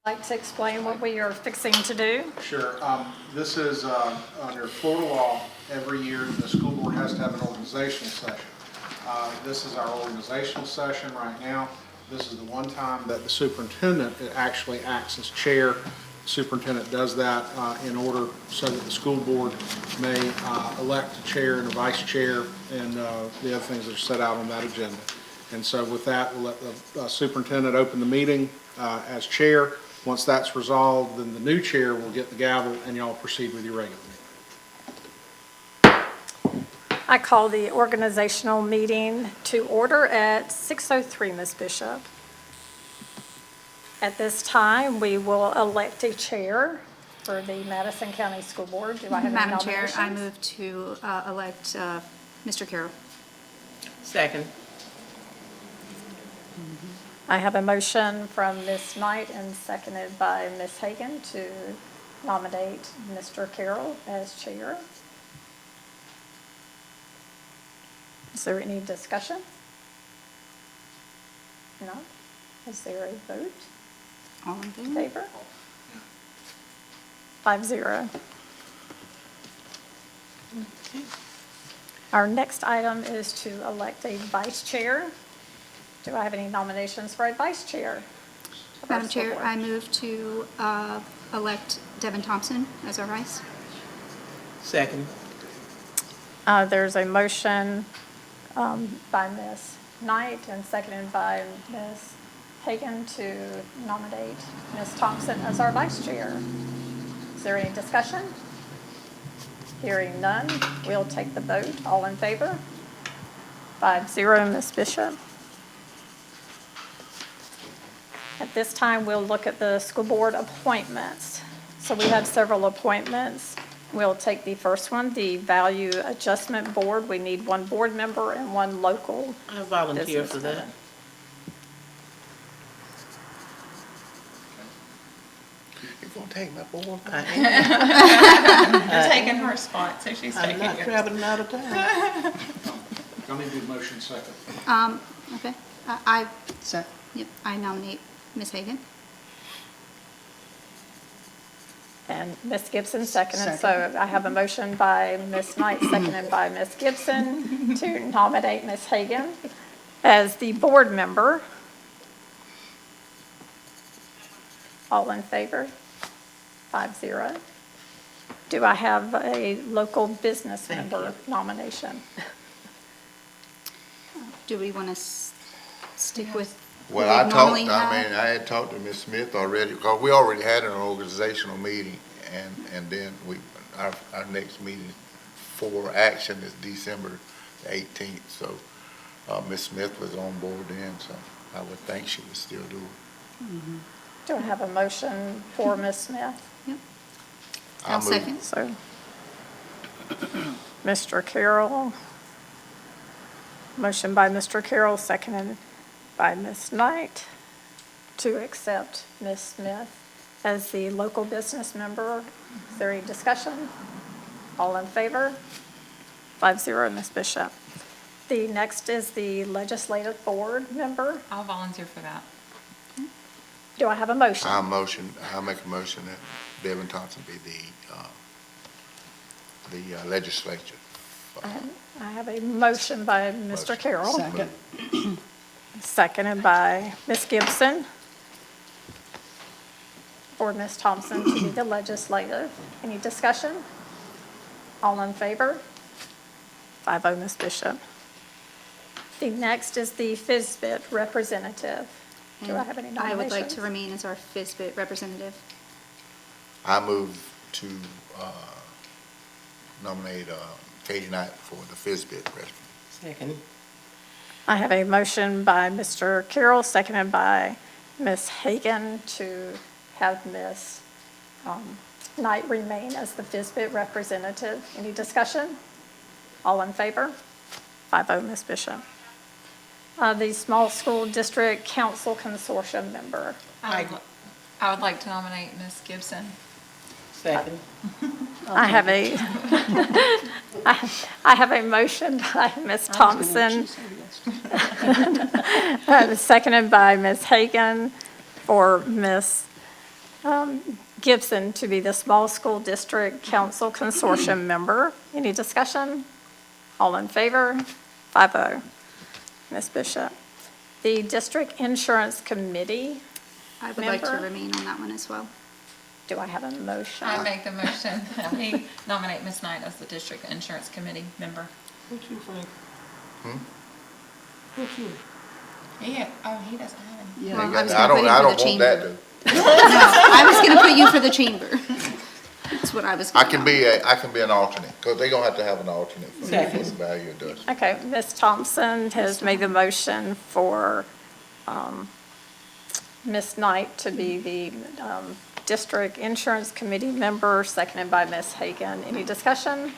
Like to explain what we are fixing to do? Sure. This is under Florida law, every year the school board has to have an organizational session. This is our organizational session right now. This is the one time that the superintendent actually acts as chair. The superintendent does that in order so that the school board may elect a chair and a vice chair and the other things that are set out on that agenda. And so with that, we'll let the superintendent open the meeting as chair. Once that's resolved, then the new chair will get the gavel and y'all proceed with your regular meeting. I call the organizational meeting to order at 6:03, Ms. Bishop. At this time, we will elect a chair for the Madison County School Board. Do I have any Madam nominations? Chair, I move to elect Mr. Carroll. Second. I have a motion from Ms. Knight and seconded by Ms. Hagan to nominate Mr. Carroll as chair. Is there any discussion? No? Is there a vote? All in In favor? favor? 5-0. Our next item is to elect a vice chair. Do I have any nominations for a vice chair? of our Madam school Chair, board? I move to elect Devin Thompson as our vice. Second. There's a motion by Ms. Knight and seconded by Ms. Hagan to nominate Ms. Thompson as our vice chair. Is there any discussion? Hearing none, we'll take the vote. All in favor? 5-0, Ms. Bishop. At this time, we'll look at the school board appointments. So we have several appointments. We'll take the first one, the Value Adjustment Board. We need one board member and one local I volunteer for that. businessman. You're gonna take my board? You're taking her spot, so she's I'm taking not yours. traveling out of town. Y'all need to do motion second. Okay. Yep, I nominate Ms. Hagan. And Ms. Gibson seconded. So I have a motion by Ms. Knight, seconded by Ms. Gibson to nominate Ms. Hagan as the board member. All in favor? 5-0. Do I have a local business Thank member nomination? Do we want to stick with Well, what I we talked, normally I have? mean, I had talked to Ms. Smith already, because we already had an organizational meeting, and then our next meeting for action is December the 18th, so, Ms. Smith was on board then, so I would think she would still do it. Do I have a motion for Ms. Smith? Yep. I I'll move- second. So, Mr. Carroll, motion by Mr. Carroll, seconded by Ms. Knight to accept Ms. Smith as the local business member. Is there any discussion? All in favor? 5-0, Ms. Bishop. The next is the legislative board member. I'll volunteer for that. Do I have a motion? I'll make a motion that Devin Thompson be the legislature. I have a motion by Mr. Motion. Carroll. Second. Seconded by Ms. Gibson for Ms. Thompson to be the legislative. Any discussion? All in favor? 5-0, Ms. Bishop. The next is the FISBIT representative. Do I have any I nominations? would like to remain as our FISBIT representative. I move to nominate Katie Knight for the FISBIT president. Second. I have a motion by Mr. Carroll, seconded by Ms. Hagan to have Ms. Knight remain as the FISBIT representative. Any discussion? All in favor? 5-0, Ms. Bishop. The Small School District Council Consortium member. I would like to nominate Ms. Gibson. Second. I have a, I have a motion by Ms. Thompson, seconded by Ms. Hagan for Ms. Gibson to be the Small School District Council Consortium member. Any discussion? All in favor? 5-0. Ms. Bishop. The District Insurance Committee, I would like to Member? remain on that one as well. do I have a motion? I make the motion that we nominate Ms. Knight as the District Insurance Committee member. What you, Frank? Hmm? What you? Yeah, oh, he doesn't have any. Well, Ain't I was got- gonna put you I for don't the want that chamber. to. No, I was gonna put you for the chamber. That's what I was. I gonna can be I can be an alternate, because they're gonna have an alternate for Second. value does. Okay, Ms. Thompson has made the motion for Ms. Knight to be the District Insurance Committee member, seconded by Ms. Hagan. Any discussion?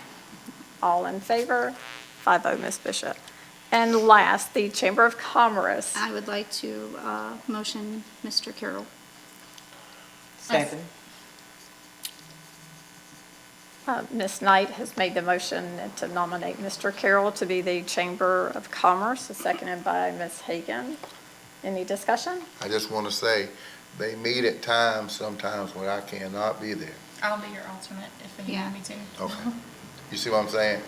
All in favor? 5-0, Ms. Bishop. And last, the Chamber of Commerce. I would like to motion Mr. Carroll. Second. Ms. Knight has made the motion to nominate Mr. Carroll to be the Chamber of Commerce, seconded by Ms. Hagan. Any discussion? I just wanna say, they meet at times sometimes when I cannot be there. I'll be your alternate if you Yeah. need me to. Okay. You see what I'm saying?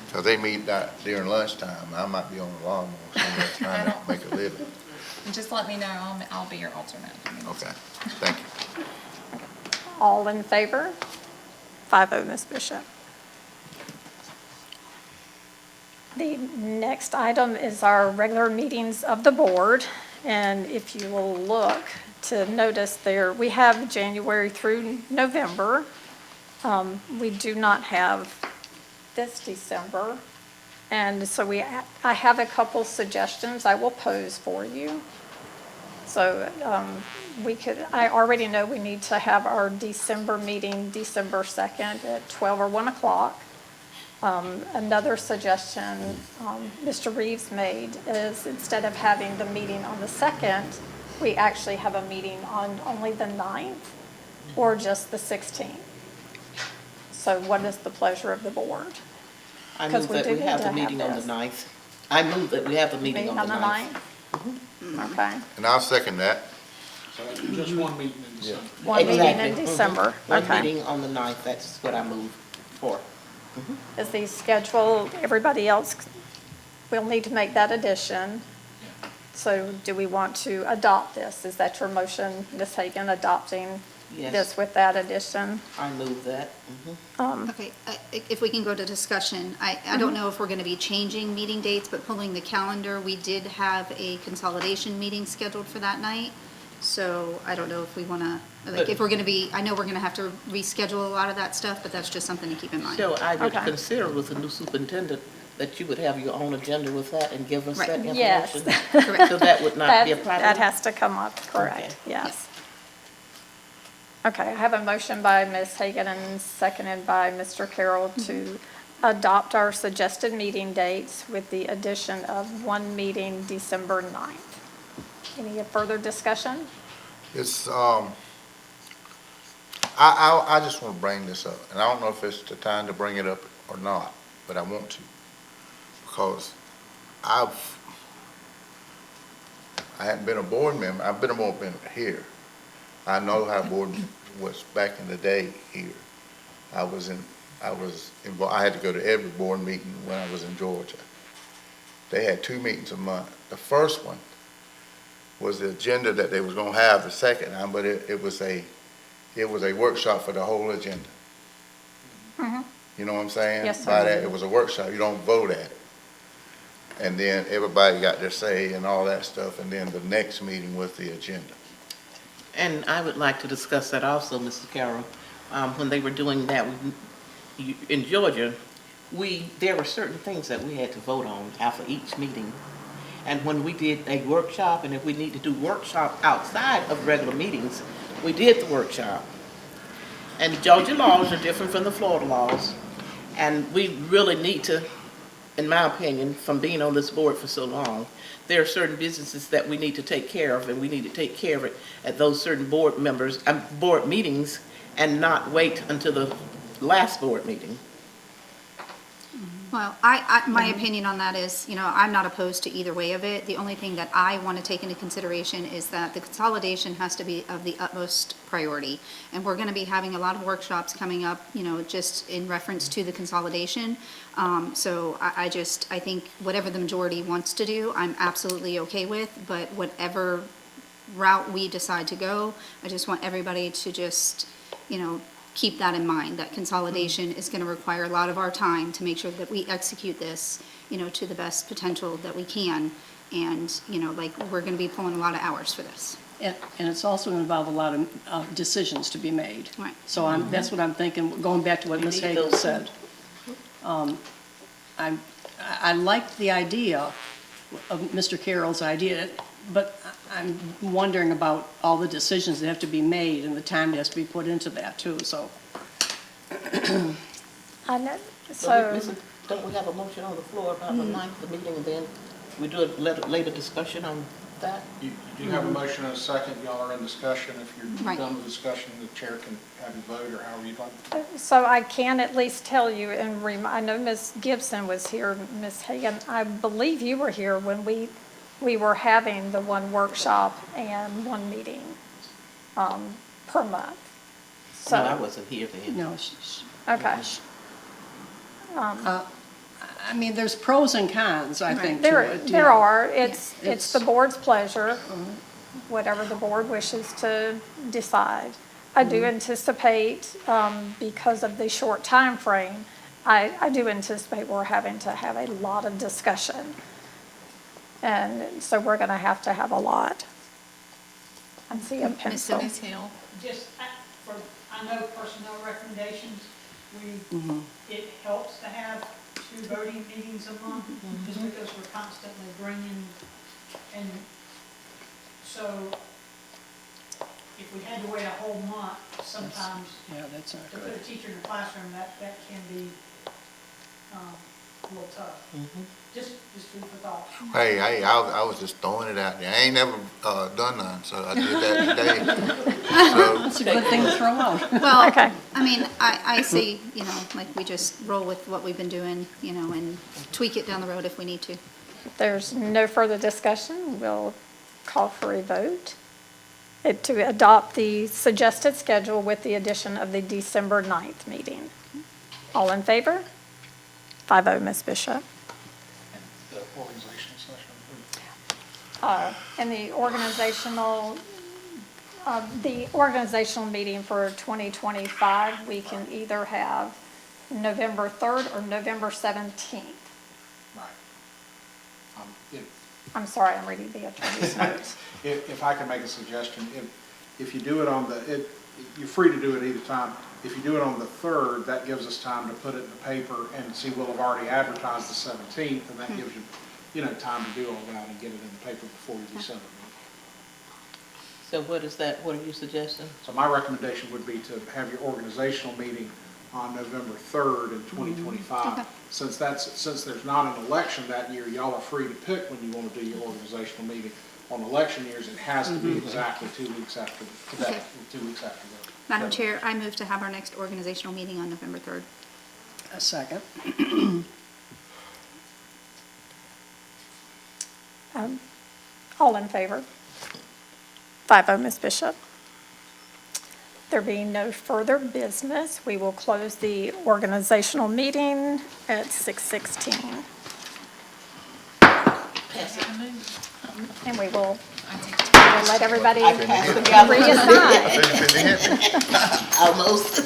Because they meet during lunchtime. I might be on the lawnmower somewhere trying to make a living. And just let me know, I'll be your alternate. if you need me to. Okay, thank you. All in favor? 5-0, Ms. Bishop. The next item is our regular meetings of the board. And if you will look to notice there, we have January through November. We do not have this December. And so I have a couple suggestions I will pose for you. So I already know we need to have our December meeting, December 2nd at 12 or 1 o'clock. Another suggestion Mr. Reeves made is instead of having the meeting on the 2nd, we actually have a meeting on only the 9th or just the 16th. So what is the pleasure of the board? I 'Cause move we that do we need have to the have meeting on the this. 9th. I move that we have the meeting on the 9th. Okay, And I'll second that. So just one meeting in December. one meeting in Exactly. December, One okay. meeting on the 9th, that's what I move for. Is the schedule, everybody else will need to make that addition. So do we want to adopt this? Is that your motion, Ms. Hagan, adopting Yes. this with that addition? I move that. Mhm. Okay, if we can go to discussion, I don't know if we're going to be changing meeting dates, but pulling the calendar, we did have a consolidation meeting scheduled for that night. So I don't know if we want to, like, if we're going to be, I know we're going to have to reschedule a lot of that stuff, but that's just something to keep in mind. So I would Okay. consider with the new superintendent that you would have your own agenda with that and give us Right. that Yes. information. Correct. So that would not be a problem? That has to come up, correct, Okay. yes. Okay, I have a motion by Ms. Hagan and seconded by Mr. Carroll to adopt our suggested meeting dates with the addition of one meeting December 9th. Any further discussion? It's, I just want to bring this up, and I don't know if it's the time to bring it up or not, but I want to. Because I hadn't been a board member, I've been a board member here. I know how board was back in the day here. I involved, I had to go to every board meeting when I was in Georgia. They had 2 meetings a month. The first one was the agenda that they was gonna have the second time, but it was a workshop for the whole agenda. You know what I'm saying? Yes, sir. By that, it was a workshop, you don't vote at it. And then everybody got their say and all that stuff, and then the next meeting was the agenda. And I would like to discuss that also, Mr. Carroll. When they were doing that in Georgia, there were certain things that we had to vote on after each meeting. And when we did a workshop, and if we need to do workshop outside of regular meetings, we did the workshop. And Georgia laws are different from the Florida laws. And we really need to, in my opinion, from being on this board for so long, there are certain businesses that we need to take care of, and we need to take care of it at those certain board meetings, and not wait until the last board meeting. Well, my opinion on that is, I'm not opposed to either way of it. The only thing that I want to take into consideration is that the consolidation has to be of the utmost priority. And we're going to be having a lot of workshops coming up, just in reference to the consolidation. So I think whatever the majority wants to do, I'm absolutely okay with, but whatever route we decide to go, I just want everybody to just, keep that in mind, that consolidation is going to require a lot of our time to make sure that we execute this, to the best potential that we can. And, we're going to be pulling a lot of hours for this. And it's also going to involve a lot of decisions to be made. Right. So that's what I'm thinking, going back to what Ms. Hagel said. I like the idea of Mr. Carroll's idea, but I'm wondering about all the decisions that have to be made and the time that has to be put into that too, so. I know, So, so, don't we have a motion on the floor about the ninth, the meeting, and then we do a later discussion on that? You have a motion and a second, y'all are in discussion. If you're Right. done with discussion, the chair can have you vote or however you'd like. so I can at least tell you, and I know Ms. Gibson was here, Ms. Hagan, I believe you were here when we were having the one workshop and one meeting per month. No, I So, wasn't here then. No, okay. I mean, there's pros and cons, I think, to There it. there are. It's It's- the board's pleasure, whatever the board wishes to decide. I do anticipate, because of the short time frame, I do anticipate we're having to have a lot of discussion. And so we're going to have a lot. I see a pencil. Ms. Hill. I know personnel recommendations, it helps to have 2 voting meetings a month, just because we're constantly bringing, and so if we had to wait a whole month, sometimes Yeah, that's not to put a good. teacher in a classroom, that can be a little tough. Just food for thought. Hey, I was just throwing it out there. I ain't never done none, so I did that today. So, That's a good thing to throw out. Well, Okay. I mean, I say, we just roll with what we've been doing, and tweak it down the road if we need to. If there's no further discussion, we'll call for a vote to adopt the suggested schedule with the addition of the December 9th meeting. All in favor? 5-0, Ms. Bishop. The organizational session. And the organizational meeting for 2025, we can either have November 3rd or November 17th. Right. I'm sorry, I'm reading the attorney's notes. If I can make a suggestion, if you do it on you're free to do it either time. If you do it on the 3rd, that gives us time to put it in the paper and see, we'll have already advertised the 17th, and that gives you, time to do all that and get it in the paper before your December meeting. So what is that, what are you suggesting? So my recommendation would be to have your organizational meeting on November 3rd in 2025. Okay. Since there's not an election that year, y'all are free to pick when you want to do your organizational meeting. On election years, it has to be exactly 2 weeks after today, Okay. 2 weeks after that. Madam Chair, I move to have our next organizational meeting on November 3rd. A second. All in favor? 5-0, Ms. Bishop. There being no further business, we will close the organizational meeting at 6:16. Pass it. And we will I take let everybody Pass the gavel. reassign. Almost.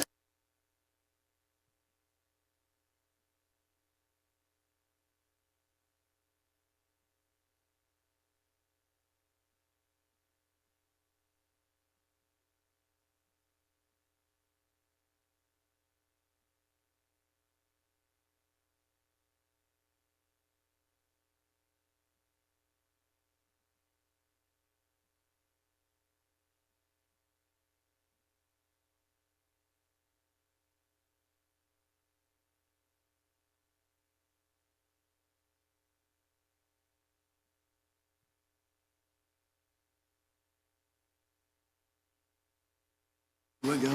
We go.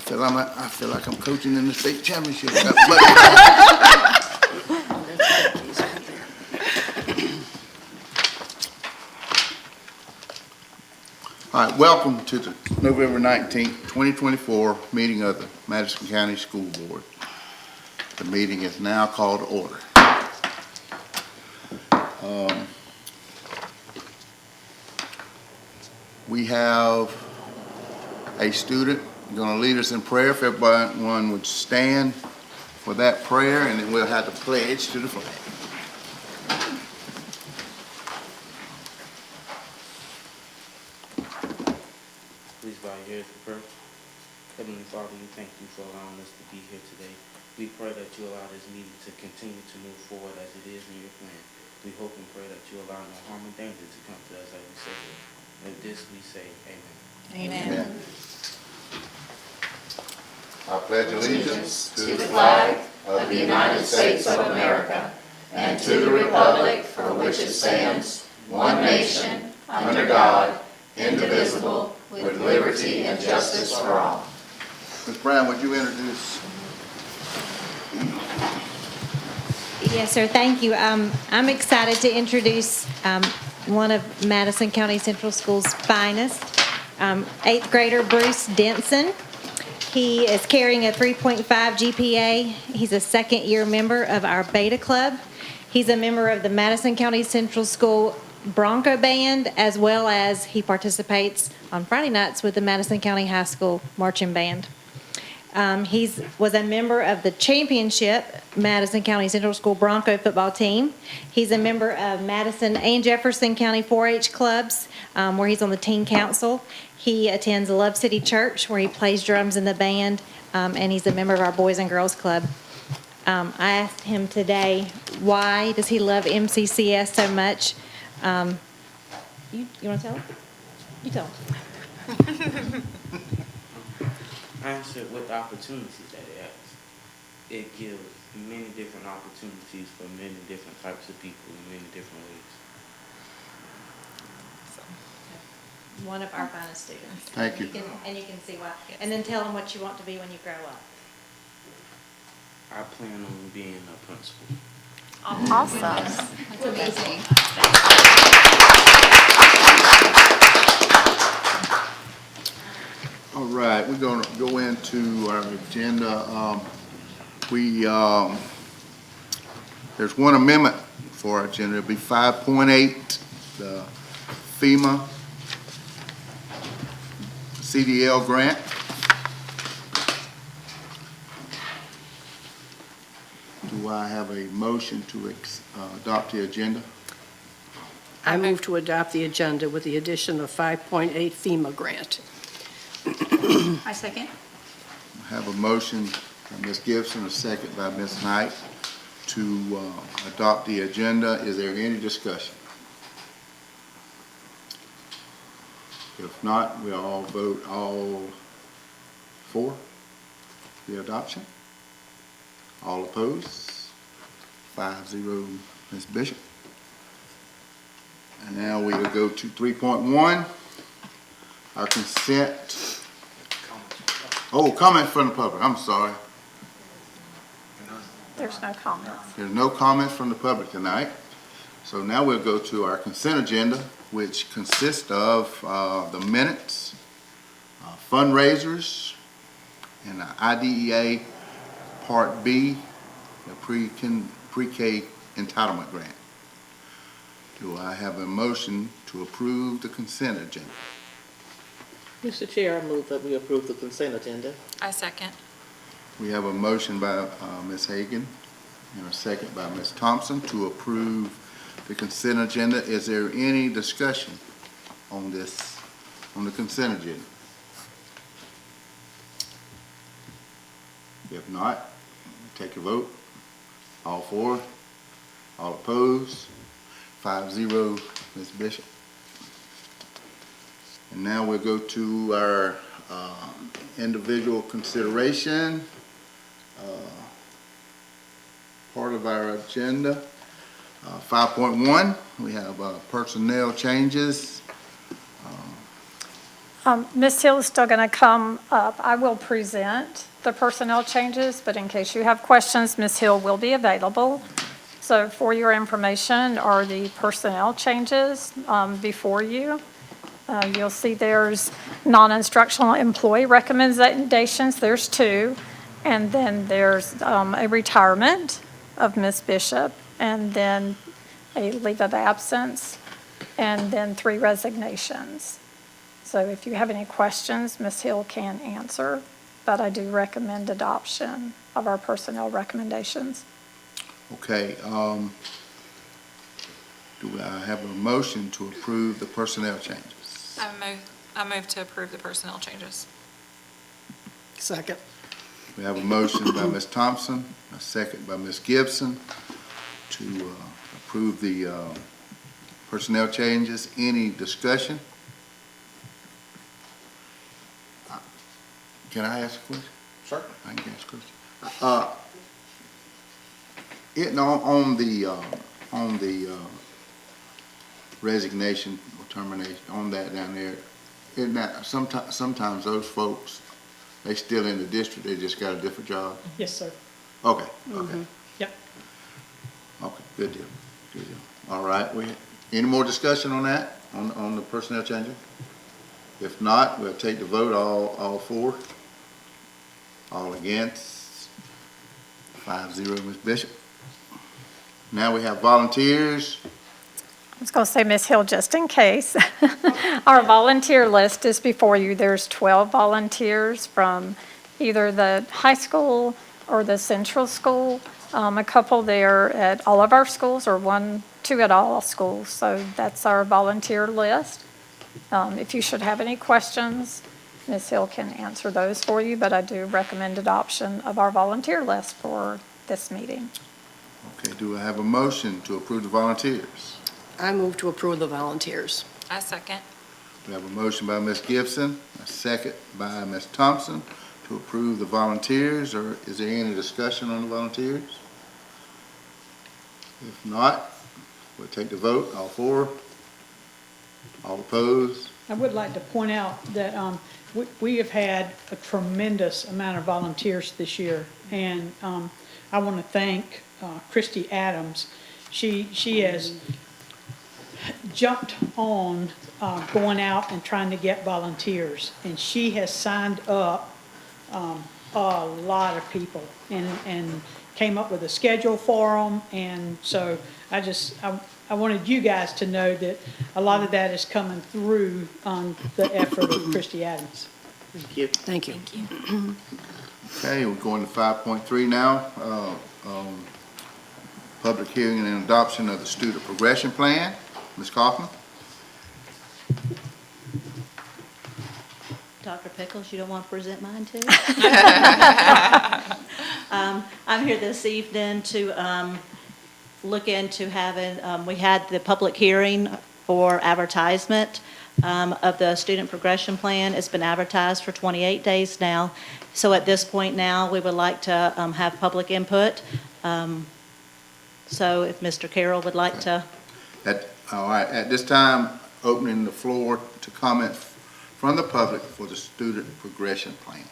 I feel like I'm coaching in the state championship. All right, welcome to the November 19th, 2024 meeting of the Madison County School Board. The meeting is now called to order. We have a student going to lead us in prayer. If everyone would stand for that prayer, and then we'll have the pledge to the flag. Please bow your heads for prayer. Heavenly Father, we thank you for allowing us to be here today. We pray that you allow this meeting to continue to move forward as it is in your plan. We hope and pray that you allow no harm or danger to come to us as we say it. With this we say amen. Amen. I pledge allegiance To the flag of the United States of America and to the republic for which it stands, one nation, under God, indivisible, with liberty and justice for all. Ms. Brown, would you introduce? Yes, sir. Thank you. I'm excited to introduce one of Madison County Central School's finest, 8th grader Bruce Denson. He is carrying a 3.5 GPA. He's a second-year member of our Beta Club. He's a member of the Madison County Central School Bronco Band, as well as he participates on Friday nights with the Madison County High School Marching Band. He was a member of the championship Madison County Central School Bronco football team. He's a member of Madison and Jefferson County 4-H clubs, where he's on the teen council. He attends Love City Church, where he plays drums in the band, and he's a member of our Boys and Girls Club. I asked him today, why does he love MCCS so much? You want to tell him? You tell him. Answer with the opportunities that it has. It gives many different opportunities for many different types of people in many different ways. One of our finest students. Thank you. And you can see why. And then tell them what you want to be when you grow up. I plan on being a principal. Awesome. That's amazing. All right, we're going to go into our agenda. There's one amendment for our agenda. It'll be 5.8, the FEMA CDL grant. Do I have a motion to adopt the agenda? I move to adopt the agenda with the addition of 5.8 FEMA grant. I second. I have a motion by Ms. Gibson, a second by Ms. Knight to adopt the agenda. Is there any discussion? If not, we'll all vote all for the adoption. All opposed? 5-0, Ms. Bishop. And now we will go to 3.1, our consent. Oh, comment from the public, I'm sorry. There's no comments. There's no comments from the public tonight. So now we'll go to our consent agenda, which consists of the minutes, fundraisers, and the IDEA Part B, the pre-K entitlement grant. Do I have a motion to approve the consent agenda? Mr. Chair, I move that we approve the consent agenda. I second. We have a motion by Ms. Hagan and a second by Ms. Thompson to approve the consent agenda. Is there any discussion on this, on the consent agenda? If not, take a vote. All for, all opposed, 5-0, Ms. Bishop. And now we'll go to our individual consideration, part of our agenda. 5.1, we have personnel changes. Ms. Hill is still going to come up. I will present the personnel changes, but in case you have questions, Ms. Hill will be available. So for your information are the personnel changes before you. You'll see there's non-instructional employee recommendations, there's 2. And then there's a retirement of Ms. Bishop, and then a leave of absence, and then 3 resignations. So if you have any questions, Ms. Hill can answer, but I do recommend adoption of our personnel recommendations. Okay, do I have a motion to approve the personnel changes? I move to approve the personnel changes. Second. We have a motion by Ms. Thompson, a second by Ms. Gibson to approve the personnel changes. Any discussion? Can I ask a question? Certainly. I can ask a question. On the resignation or termination, on that down there, isn't that, sometimes those folks, they still in the district, they just got a different job? Yes, sir. Okay, okay. Yep. Okay, good deal, good deal. All right, any more discussion on that, on the personnel changes? If not, we'll take the vote, all for, all against, 5-0, Ms. Bishop. Now we have volunteers. I was going to say, Ms. Hill, just in case. Our volunteer list is before you. There's 12 volunteers from either the high school or the central school. A couple there at all of our schools, or 2 at all schools. So that's our volunteer list. If you should have any questions, Ms. Hill can answer those for you, but I do recommend adoption of our volunteer list for this meeting. Okay, do I have a motion to approve the volunteers? I move to approve the volunteers. I second. We have a motion by Ms. Gibson, a second by Ms. Thompson to approve the volunteers, or is there any discussion on the volunteers? If not, we'll take the vote, all for, all opposed. I would like to point out that we have had a tremendous amount of volunteers this year, and I want to thank Christy Adams. She has jumped on going out and trying to get volunteers, and she has signed up a lot of people and came up with a schedule for them. And so I wanted you guys to know that a lot of that is coming through on the effort of Christy Adams. Thank you. Thank you. Thank you. Okay, we're going to 5.3 now. Public hearing and adoption of the student progression plan. Ms. Kaufman? Dr. Pickles, you don't want to present mine too? I'm here this evening to look into having, we had the public hearing for advertisement of the student progression plan. It's been advertised for 28 days now. So at this point now, we would like to have public input. So if Mr. Carroll would like to. All right, at this time, opening the floor to comment from the public for the student progression plan.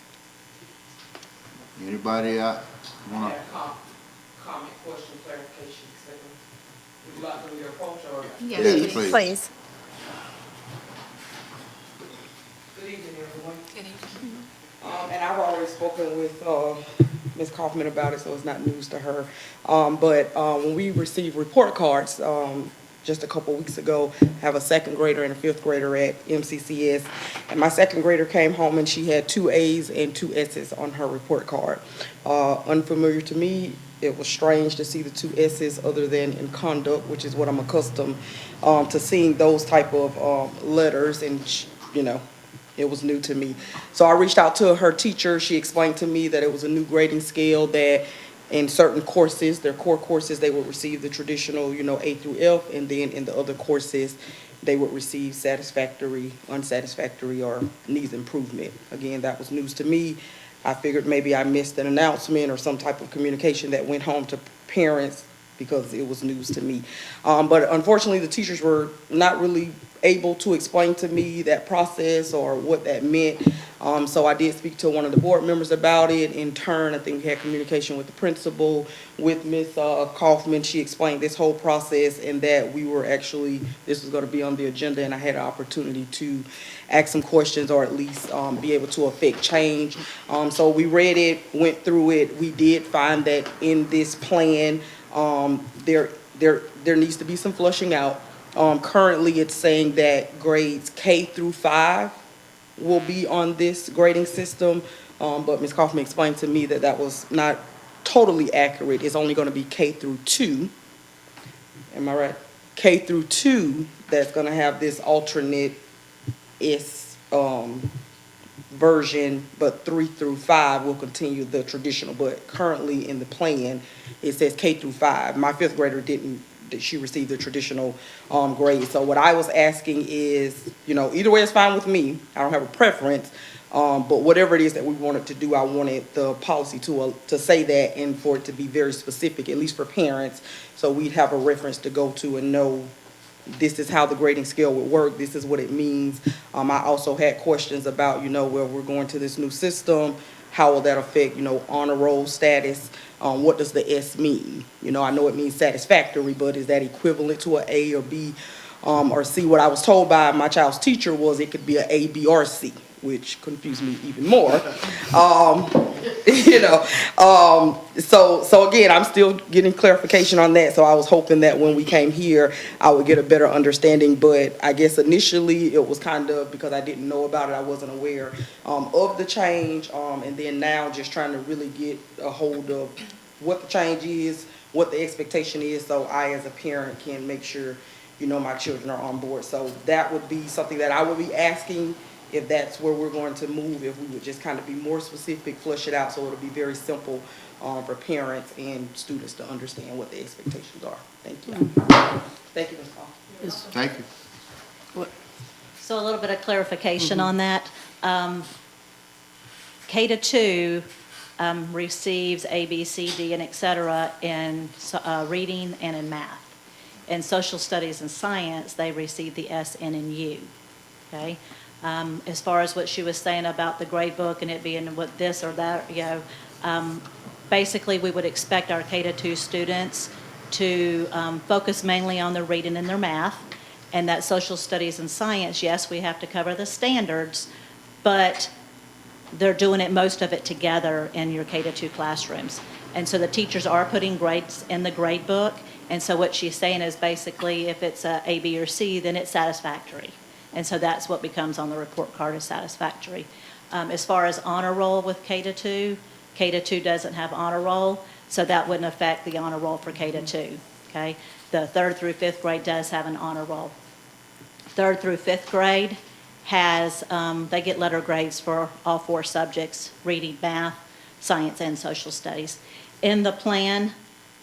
Anybody want to? Comment, question, clarification, etc. Would you like to do your approach or? Yes, please. Please. Good evening, everyone. Good evening. And I've already spoken with Ms. Kaufman about it, so it's not news to her. But when we received report cards just a couple weeks ago, I have a 2nd grader and a 5th grader at MCCS. And my 2nd grader came home and she had 2 A's and 2 S's on her report card. Unfamiliar to me, it was strange to see the 2 S's other than in conduct, which is what I'm accustomed to seeing those type of letters, and it was new to me. So I reached out to her teacher. She explained to me that it was a new grading scale, that in certain courses, their core courses, they would receive the traditional, A through F, and then in the other courses, they would receive satisfactory, unsatisfactory, or needs improvement. Again, that was news to me. I figured maybe I missed an announcement or some type of communication that went home to parents because it was news to me. But unfortunately, the teachers were not really able to explain to me that process or what that meant. So I did speak to one of the board members about it. In turn, I think we had communication with the principal, with Ms. Kaufman. She explained this whole process and that we were actually, this was going to be on the agenda, and I had an opportunity to ask some questions or at least be able to affect change. So we read it, went through it. We did find that in this plan, there needs to be some flushing out. Currently, it's saying that grades K through 5 will be on this grading system, but Ms. Kaufman explained to me that that was not totally accurate. It's only going to be K through 2. Am I right? K through 2 that's going to have this alternate version, but 3 through 5 will continue the traditional. But currently in the plan, it says K through 5. My 5th grader didn't. She received the traditional grade. So what I was asking is, either way is fine with me. I don't have a preference. But whatever it is that we wanted to do, I wanted the policy to say that and for it to be very specific, at least for parents, so we'd have a reference to go to and know this is how the grading scale would work, this is what it means. I also had questions about, where we're going to this new system, how will that affect, honor roll status? What does the S mean? I know it means satisfactory, but is that equivalent to an A or B or C? What I was told by my child's teacher was it could be an A, B, or C, which confused me even more. So again, I'm still getting clarification on that. So I was hoping that when we came here, I would get a better understanding. But I guess initially it was kind of because I didn't know about it, I wasn't aware of the change. And then now just trying to really get a hold of what the change is, what the expectation is, so I as a parent can make sure, my children are on board. So that would be something that I would be asking if that's where we're going to move, if we would just kind of be more specific, flush it out, so it'll be very simple for parents and students to understand what the expectations are. Thank you. Thank you, Ms. Paul. Thank you. So a little bit of clarification on that. K-2 receives A, B, C, D, and et cetera in reading and in math. In social studies and science, they receive the S, N, and U. Okay? As far as what she was saying about the grade book and it being what this or that, basically we would expect our K-2 students to focus mainly on their reading and their math, and that social studies and science, yes, we have to cover the standards, but they're doing most of it together in your K-2 classrooms. And so the teachers are putting grades in the grade book, and so what she's saying is basically if it's a B, or C, then it's satisfactory. And so that's what becomes on the report card as satisfactory. As far as honor roll with K-2, K-2 doesn't have honor roll, so that wouldn't affect the honor roll for K-2, okay? The 3rd through 5th grade does have an honor roll. 3rd through 5th grade has, they get letter grades for all 4 subjects, reading, math, science, and social studies. In the plan,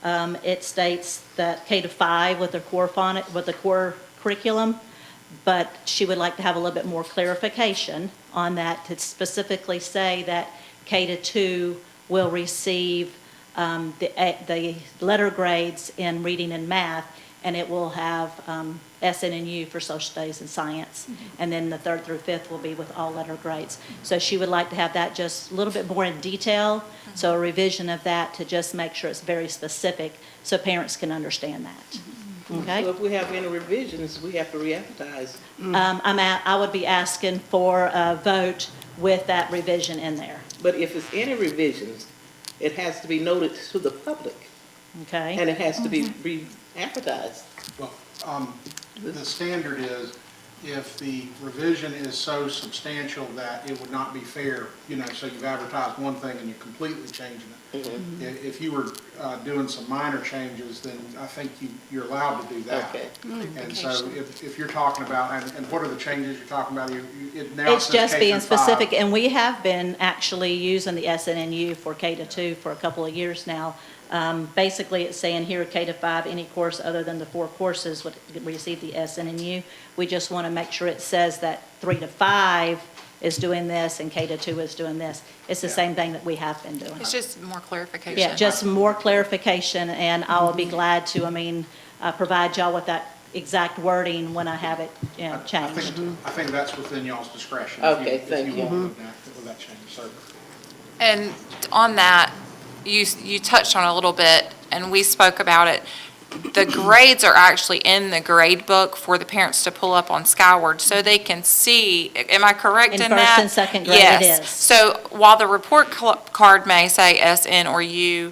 it states that K-5 with the core curriculum, but she would like to have a little bit more clarification on that to specifically say that K-2 will receive the letter grades in reading and math, and it will have SN and U for social studies and science. And then the 3rd through 5th will be with all letter grades. So she would like to have that just a little bit more in detail, so a revision of that to just make sure it's very specific so parents can understand that. Okay? So if we have any revisions, we have to re-advertise. I would be asking for a vote with that revision in there. But if it's any revisions, it has to be noted to the public, Okay? and it has to be re-advertised. Well, the standard is if the revision is so substantial that it would not be fair, so you've advertised one thing and you're completely changing it. If you were doing some minor changes, then I think you're allowed to do that. Okay. And so if you're talking about, and what are the changes you're talking about? It now It's says just K being through 5. specific, and we have been actually using the SNNU for K-2 for a couple of years now. Basically, it's saying here K-5, any course other than the 4 courses would receive the SNNU. We just want to make sure it says that 3 to 5 is doing this and K-2 is doing this. It's the same thing that we have been doing. It's just more clarification. Yeah, just more clarification, and I will be glad to, provide y'all with that exact wording when I have it, changed. I think that's within y'all's discretion. Okay, if thank you. want with that change, so. And on that, you touched on a little bit, and we spoke about it. The grades are actually in the grade book for the parents to pull up on Skyward, so they can see, am I correct in In that? first and second grade, it Yes. is. So while the report card may say SN or U,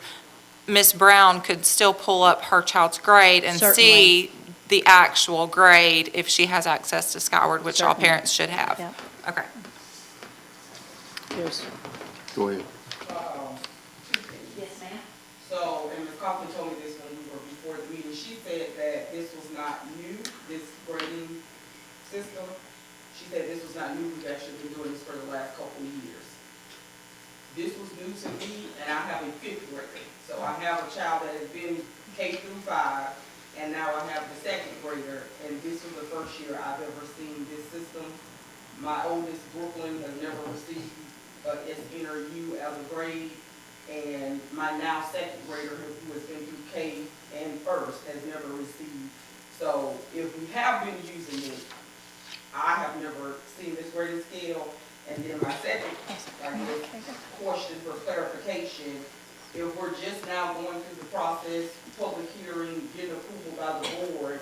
Ms. Brown could still pull up her child's grade and see the actual grade if she has access to Skyward, which all Certainly. parents should have. Yep. Okay. Yes. Go ahead. Yes, ma'am. So, and Ms. Kaufman told me this when we were before the meeting, she said that this was not new, this grading system. She said this was not new, we've actually been doing this for the last couple of years. This was new to me, and I have a fifth grader. So I have a child that has been K through 5, and now I have the second grader, and this was the first year I've ever seen this system. My oldest, Brooklyn, has never received a SN or U as a grade, and my now second grader, who has been through K and first, has never received. So if we have been using it, I have never seen this grading scale. And then my second, question for clarification, if we're just now going through the process, public hearing, getting approval by the board,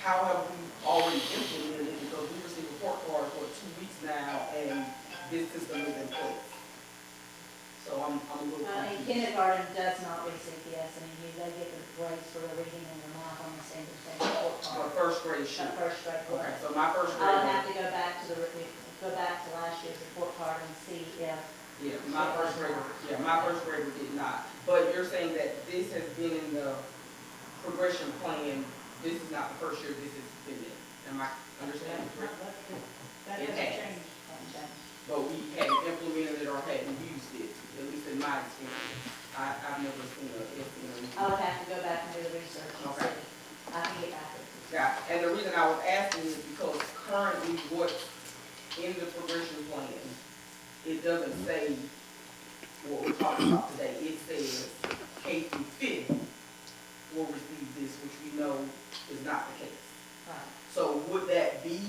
how have we already implemented it? Because we received report cards for 2 weeks now, and this system is in place. So I'm a little In confused. kindergarten does not receive the SNU. They get the grades for the reading and the math on the standard report For card. first grade should. First grade. Okay, so my first I'll grade, have to go back to last year's report card and see if. yeah, my first grader did not. But you're saying that this has been in the progression plan, this is not the first year this has been in. Am I understanding correctly? That It hasn't has. changed. But we hadn't implemented it or hadn't used it, at least in my experience. I've never seen a SN. I would have to go back and do the research and Okay. see. I can get back with you. Yeah, and the reason I was asking is because currently what's in the progression plan, it doesn't say what we're talking about today. It says K through 5th will receive this, which we know is not the case. Right. So would that be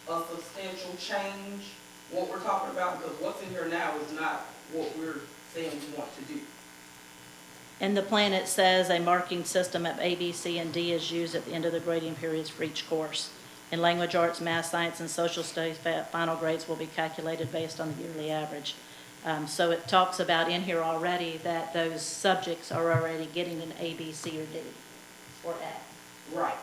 a substantial change, what we're talking about? Because what's in here now is not what we're saying we want to do. In the plan, it says a marking system of A, B, C, and D is used at the end of the grading periods for each course. In language arts, math, science, and social studies, final grades will be calculated based on the yearly average. So it talks about in here already that those subjects are already getting an A, B, C, or D, or F. Right.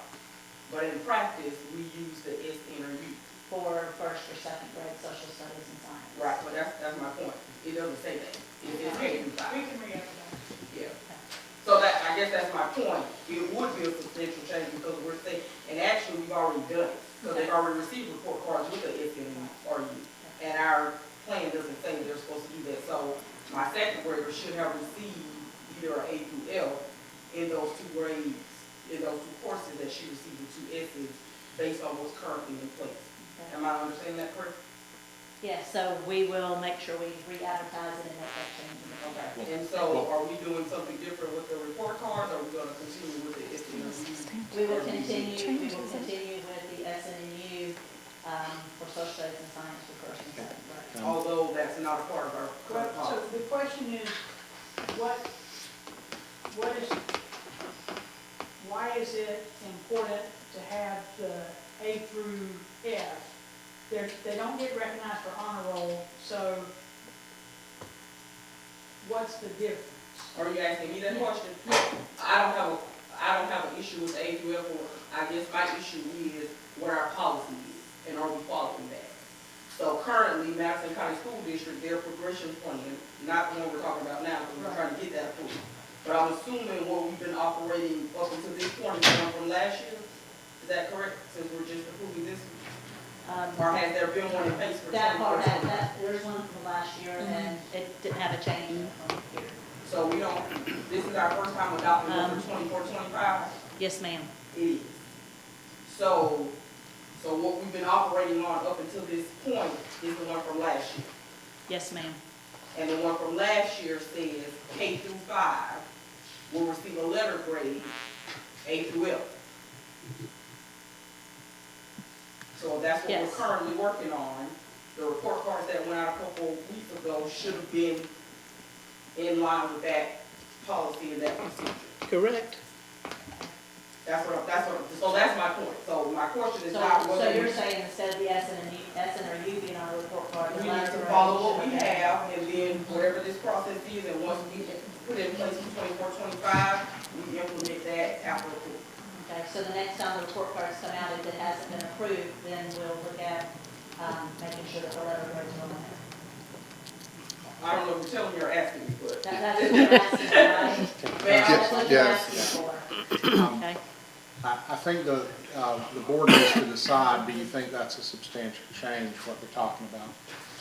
But in practice, we use the SN or U. For first or second grade social studies and science. Right, but that's my point. It doesn't say that. It says K through 5. We can re-advertise. Yeah. So that, I guess that's my point. It would be a substantial change because we're saying, and actually we've already done it. Because they've already received report cards with the SN or U. And our plan doesn't say they're supposed to do that. So my second grader should have received either an A through F in those 2 grades, in those 2 courses that she received the 2 S's based on what's currently in place. Am I understanding that correct? Yes, so we will make sure we re-advertise it and make that change in the program. And so are we doing something different with the report cards? Or are we going to continue with the SN or U? We will continue with the SNU for social studies and science for first and second grade. Although that's not a part of our current So policy. the question is, why is it important to have the A through F? They don't get recognized for honor roll, so what's the difference? Are you asking me that question? I don't have an issue with A through F, or I guess my issue is what our policy is, and are we following that? So currently, Madison County School District, their progression plan, not the one we're talking about now, because we're trying to get that approved. But I'm assuming what we've been operating up until this point is one from last year. Is that correct? Since we're just approving this, or has there been one in place for 2014? There's one from last year, and it didn't have a change from here. So we don't, this is our first time adopting one for 24-25? Yes, ma'am. It is. So what we've been operating on up until this point is the one from last year. Yes, ma'am. And the one from last year says K through 5 will receive a letter grade A through F. So that's what we're Yes. currently working on. The report cards that went out a couple weeks ago should have been in line with that policy and that procedure. Correct. So that's my point. So my question is not So whether. you're saying instead of the S and or U being on a report card, the We need letter to or follow what we addition? have, and then whatever this process is, and once we put it in place in 24, 25, we implement that after approval. Okay, so the next time the report cards come out, if it hasn't been approved, then we'll look at, making sure that the letter goes on there. I don't know if you're telling me or asking me, but. That's what you're asking, right? That's what you're Yes. asking for. Okay. I think the board needs to decide, do you think that's a substantial change, what we're talking about?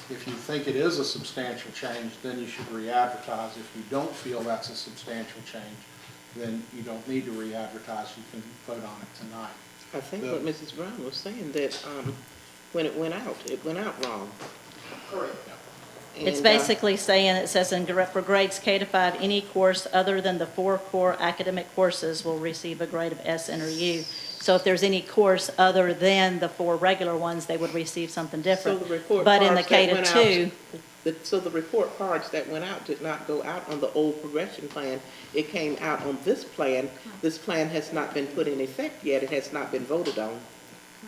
If you think it is a substantial change, then you should re-advertise. If you don't feel that's a substantial change, then you don't need to re-advertise. You can vote on it tonight. I think what Mrs. Brown was saying, that when it went out wrong. Correct. It's And, basically saying, it says for grades K to 5, any course other than the 4 core academic courses will receive a grade of S, N, or U. So if there's any course other than the 4 regular ones, they would receive something So different. the report But in the cards K that to went 2, so the report cards that went out did not go out on the old progression plan. It came out on this plan. This plan has not been put in effect yet. It has not been voted on.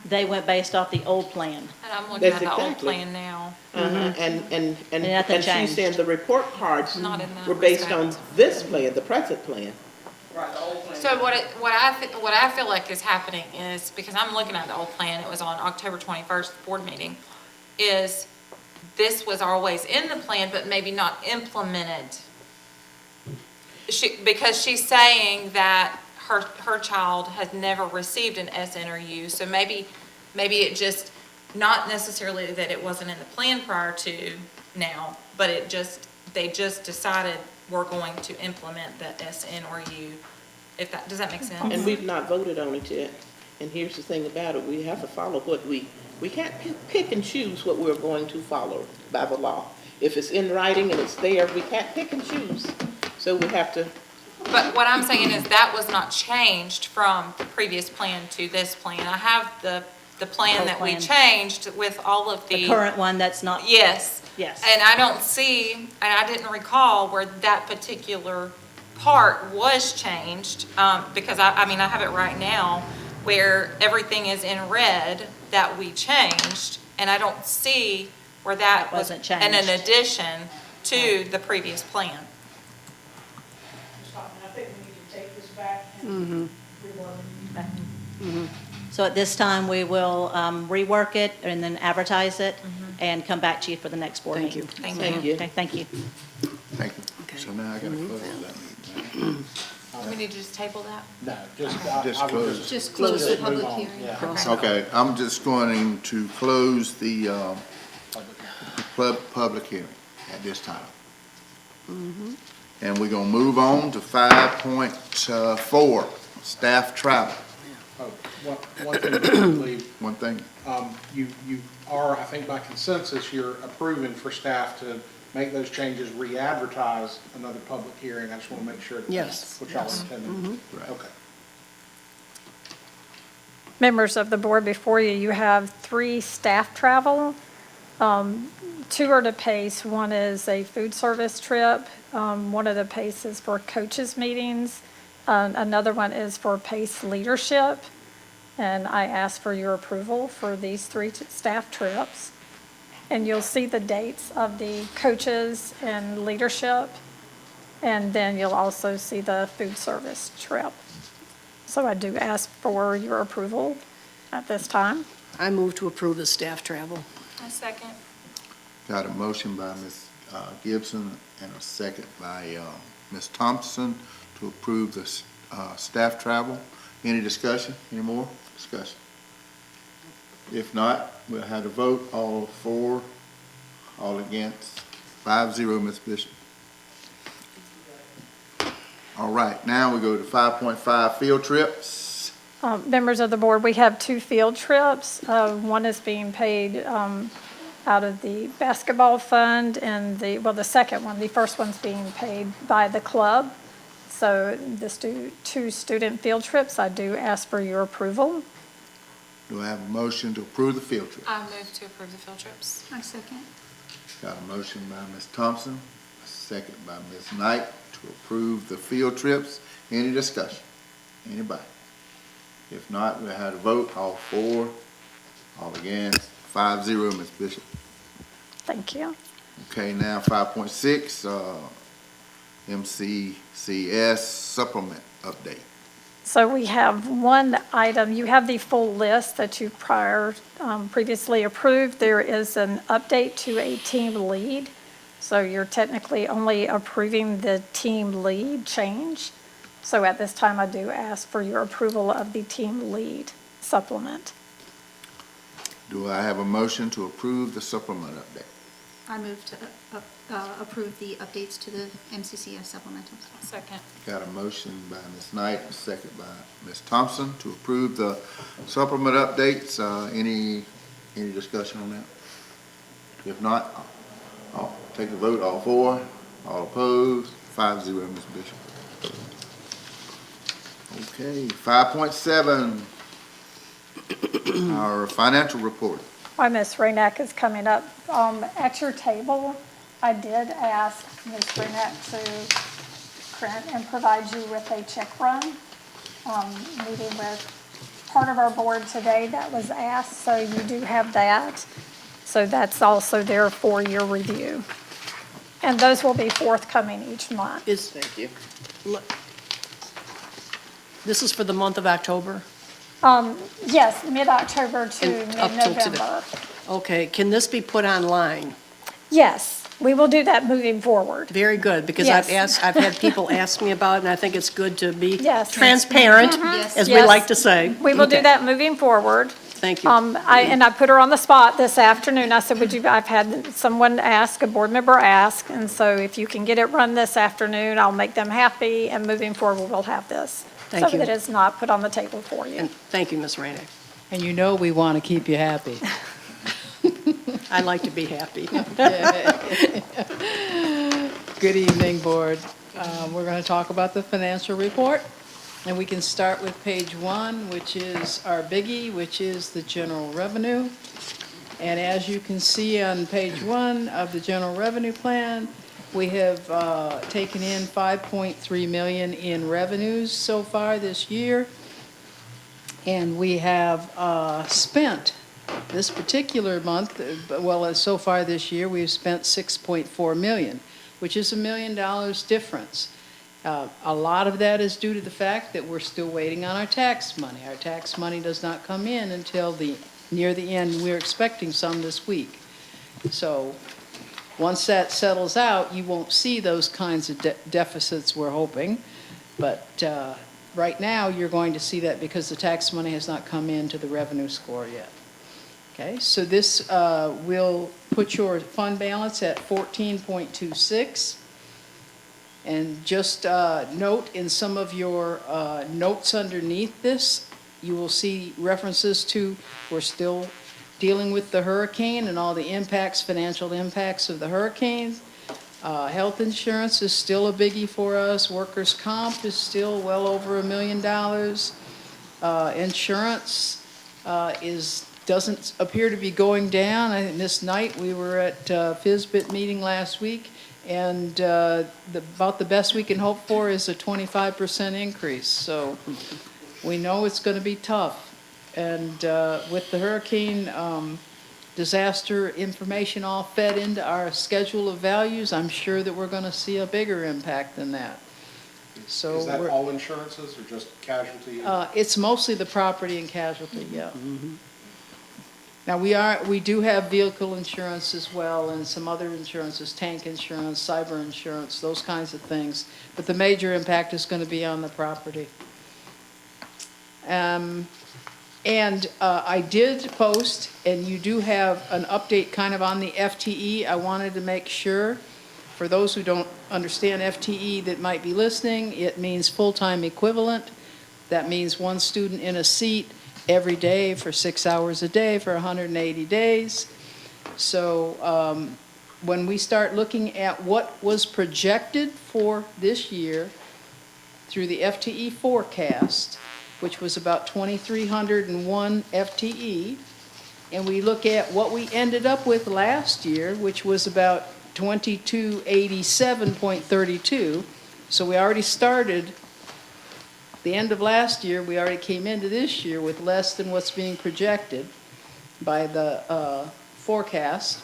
they went based off the old plan. And I'm looking That's at the old exactly. plan now. And nothing she's changed. saying the report cards Not in that were based on respect. this plan, the present plan. Right, the old plan. So what I feel like is happening is, because I'm looking at the old plan, it was on October 21st board meeting, is this was always in the plan, but maybe not implemented. Because she's saying that her child has never received an SN or U, so maybe it just, not necessarily that it wasn't in the plan prior to now, but they just decided we're going to implement the SN or U. Does that make sense? And we've not voted on it yet. And here's the thing about it, we have to follow what we can't pick and choose what we're going to follow by the law. If it's in writing and it's there, we can't pick and choose. So we have to, But what I'm saying is that was not changed from the previous plan to this plan. I have the plan that we Whole plan. changed with all of The current one that's not. Yes. Yes. And I don't see, and I didn't recall where that particular part was changed, because I mean, I have it right now where everything is in red that we changed, and I don't see where that was wasn't an changed. addition to the previous plan. Ms. Hoffman, I think we need to take this back and rework it. So at this time, we will rework it and then advertise it and come back to you for the next board Thank meeting. you. Thank you. Okay, thank you. Thank you. So now I gotta close that meeting. Do we need to just table that? No, just, Just I would close. Just close the move public on. hearing. Yeah. Okay, I'm just going to close the public hearing at this time. And we're gonna move on to 5.4, staff travel. Oh, one thing before we leave, One thing, you are, I think by consensus, you're approving for staff to make those changes, re-advertise another public hearing. I just want to make sure that Yes. that's what y'all intended. Right. Okay. Members of the board, before you, you have 3 staff travel. 2 are to PACE. One is a food service trip. One of the PACE is for coaches meetings. Another one is for PACE leadership. And I ask for your approval for these 3 staff trips. And you'll see the dates of the coaches and leadership. And then you'll also see the food service trip. So I do ask for your approval at this time. I move to approve the staff travel. A second. got a motion by Ms. Gibson and a second by Ms. Thompson to approve the staff travel. Any discussion, any more discussion? If not, we'll have a vote, all for, all against, 5-0, Ms. Bishop. All right, now we go to 5.5, field trips. Members of the board, we have 2 field trips. One is being paid out of the basketball fund, and the second one, the first one's being paid by the club. So the 2 student field trips, I do ask for your approval. Do I have a motion to approve the field trip? I move to approve the field trips. I second. Got a motion by Ms. Thompson, a second by Ms. Knight to approve the field trips. Any discussion? Anybody? If not, we'll have a vote, all for, all against, 5-0, Ms. Bishop. Thank you. Okay, now 5.6, MCCS supplement update. So we have one item, you have the full list that you previously approved. There is an update to a team lead. So you're technically only approving the team lead change. So at this time, I do ask for your approval of the team lead supplement. Do I have a motion to approve the supplement update? I move to approve the updates to the MCCS supplementals. Second. Got a motion by Ms. Knight, a second by Ms. Thompson to approve the supplement updates. Any discussion on that? If not, I'll take the vote. All for, all opposed, 5-0, Ms. Bishop. Okay, 5.7, our financial report. Why Ms. Rainac is coming up. At your table, I did ask Ms. Rainac to print and provide you with a check run. Meeting with part of our board today that was asked, so you do have that. So that's also there for your review. And those will be forthcoming each month. Thank you. This is for the month of October? Yes, mid-October to And up till today. mid-November. Okay, can this be put online? Yes, we will do that moving forward. Very good, because Yes. I've had people ask me about it, and I think it's good to be Yes. transparent, Yes. as we Yes. like to say. We will do Okay, that moving forward. Thank you. I put her on the spot this afternoon. I said, I've had someone ask, a board member ask, and so if you can get it run this afternoon, I'll make them happy, and moving forward, we'll have this. Thank So you. that it's not put on the table for you. And thank you, Ms. Rainick. And you know we want to keep you happy. I like to be happy. Good evening, Board. We're going to talk about the financial report, and we can start with page 1, which is our biggie, which is the general revenue. And as you can see on page 1 of the general revenue plan, we have taken in $5.3 million in revenues so far this year. And we have spent this particular month, so far this year, we've spent $6.4 million, which is $1 million difference. A lot of that is due to the fact that we're still waiting on our tax money. Our tax money does not come in until near the end. We're expecting some this week. So once that settles out, you won't see those kinds of deficits we're hoping. But right now, you're going to see that because the tax money has not come into the revenue score yet. Okay, so this will put your fund balance at 14.26. And just note in some of your notes underneath this, you will see references to, we're still dealing with the hurricane and all the impacts, financial impacts of the hurricanes. Health insurance is still a biggie for us. Workers' comp is still well over $1 million. Insurance doesn't appear to be going down. I think this night, we were at FISBIT meeting last week, and about the best we can hope for is a 25% increase. So we know it's going to be tough. And with the hurricane disaster information all fed into our schedule of values, I'm sure that we're going to see a bigger impact than that. So Is that all insurances or just casualty? it's mostly the property and casualty, yeah. Now, we do have vehicle insurance as well, and some other insurances, tank insurance, cyber insurance, those kinds of things. But the major impact is going to be on the property. I did post, and you do have an update kind of on the FTE. I wanted to make sure, for those who don't understand FTE that might be listening, it means full-time equivalent. That means one student in a seat every day for 6 hours a day for 180 days. So when we start looking at what was projected for this year through the FTE forecast, which was about 2,301 FTE. And we look at what we ended up with last year, which was about 2,287.32. So we already started, the end of last year, we already came into this year with less than what's being projected by the forecast.